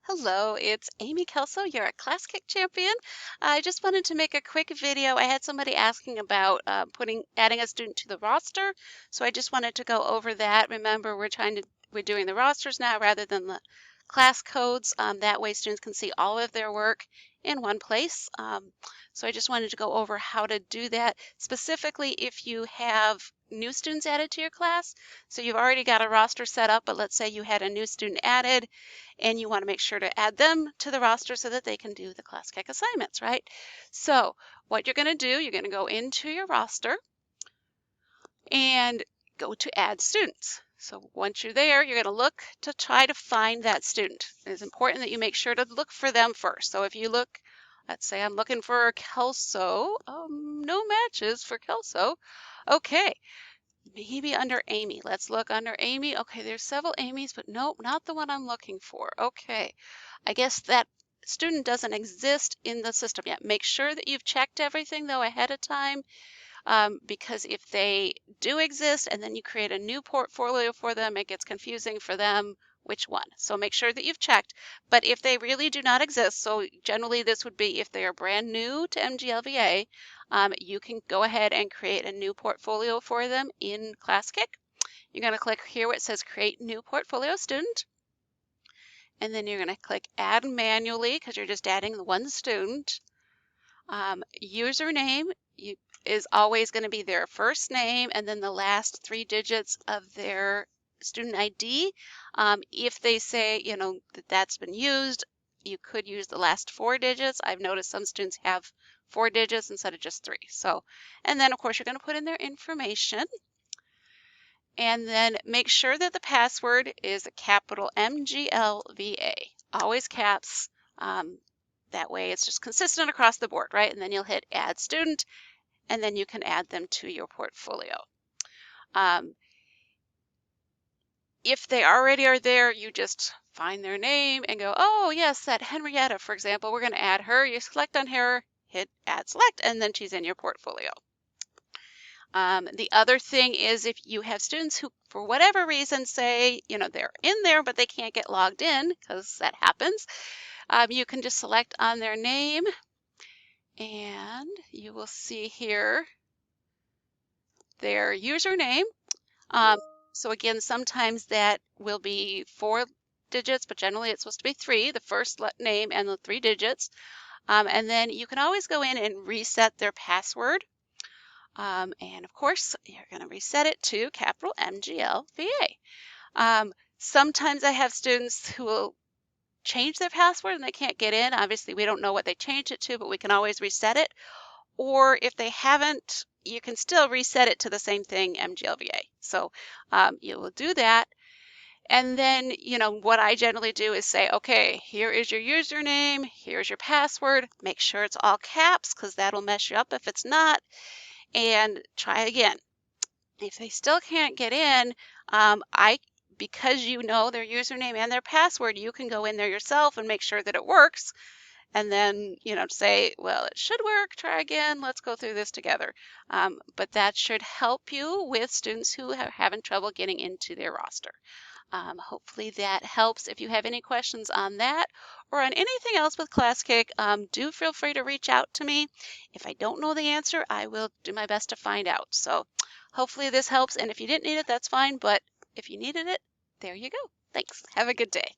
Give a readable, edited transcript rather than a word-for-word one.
Hello, it's Amy Kelso. You're a ClassKick champion. I just wanted to make a quick video. I had somebody asking about adding a student to the roster, so I just wanted to go over that. Remember, we're doing the rosters now rather than the class codes. That way, students can see all of their work in one place. So I just wanted to go over how to do that, specifically if you have new students added to your class. So you've already got a roster set up, but let's say you had a new student added and you want to make sure to add them to the roster so that they can do the ClassKick assignments, right? So what you're going to do, you're going to go into your roster and go to add students. So once you're there, you're going to look to try to find that student. It's important that you make sure to look for them first. So if you look, let's say I'm looking for Kelso, no matches for Kelso. Okay, maybe under Amy. Let's look under Amy. Okay, there's several Amy's, but nope, not the one I'm looking for. Okay, I guess that student doesn't exist in the system yet. Make sure that you've checked everything though ahead of time, because if they do exist and then you create a new portfolio for them, it gets confusing for them which one. So make sure that you've checked. But if they really do not exist, so generally this would be if they are brand new to MGLVA, you can go ahead and create a new portfolio for them in ClassKick. You're going to click here where it says Create New Portfolio Student. And then you're going to click Add Manually because you're just adding the one student. Username is always going to be their first name and then the last 3 digits of their student ID. If they say, that that's been used, you could use the last 4 digits. I've noticed some students have 4 digits instead of just 3. So, and then of course you're going to put in their information. And then make sure that the password is a capital MGLVA, always caps. That way it's just consistent across the board, right? And then you'll hit Add Student, and then you can add them to your portfolio. If they already are there, you just find their name and go, oh yes, that Henrietta, for example, we're going to add her. You select on her, hit Add Select, and then she's in your portfolio. The other thing is if you have students who, for whatever reason, say, they're in there, but they can't get logged in, because that happens, you can just select on their name, and you will see here their username. So again, sometimes that will be 4 digits, but generally it's supposed to be 3, the first name and the 3 digits. And then you can always go in and reset their password. And of course, you're going to reset it to capital MGLVA. Sometimes I have students who will change their password and they can't get in. Obviously, we don't know what they changed it to, but we can always reset it. Or if they haven't, you can still reset it to the same thing, MGLVA. So you will do that. And then, what I generally do is say, okay, here is your username, here's your password. Make sure it's all caps because that'll mess you up if it's not. And try again. If they still can't get in, because you know their username and their password, you can go in there yourself and make sure that it works. And then, say, well, it should work, try again, let's go through this together. But that should help you with students who are having trouble getting into their roster. Hopefully that helps. If you have any questions on that or on anything else with ClassKick, do feel free to reach out to me. If I don't know the answer, I will do my best to find out. So hopefully this helps. And if you didn't need it, that's fine. But if you needed it, there you go. Thanks. Have a good day.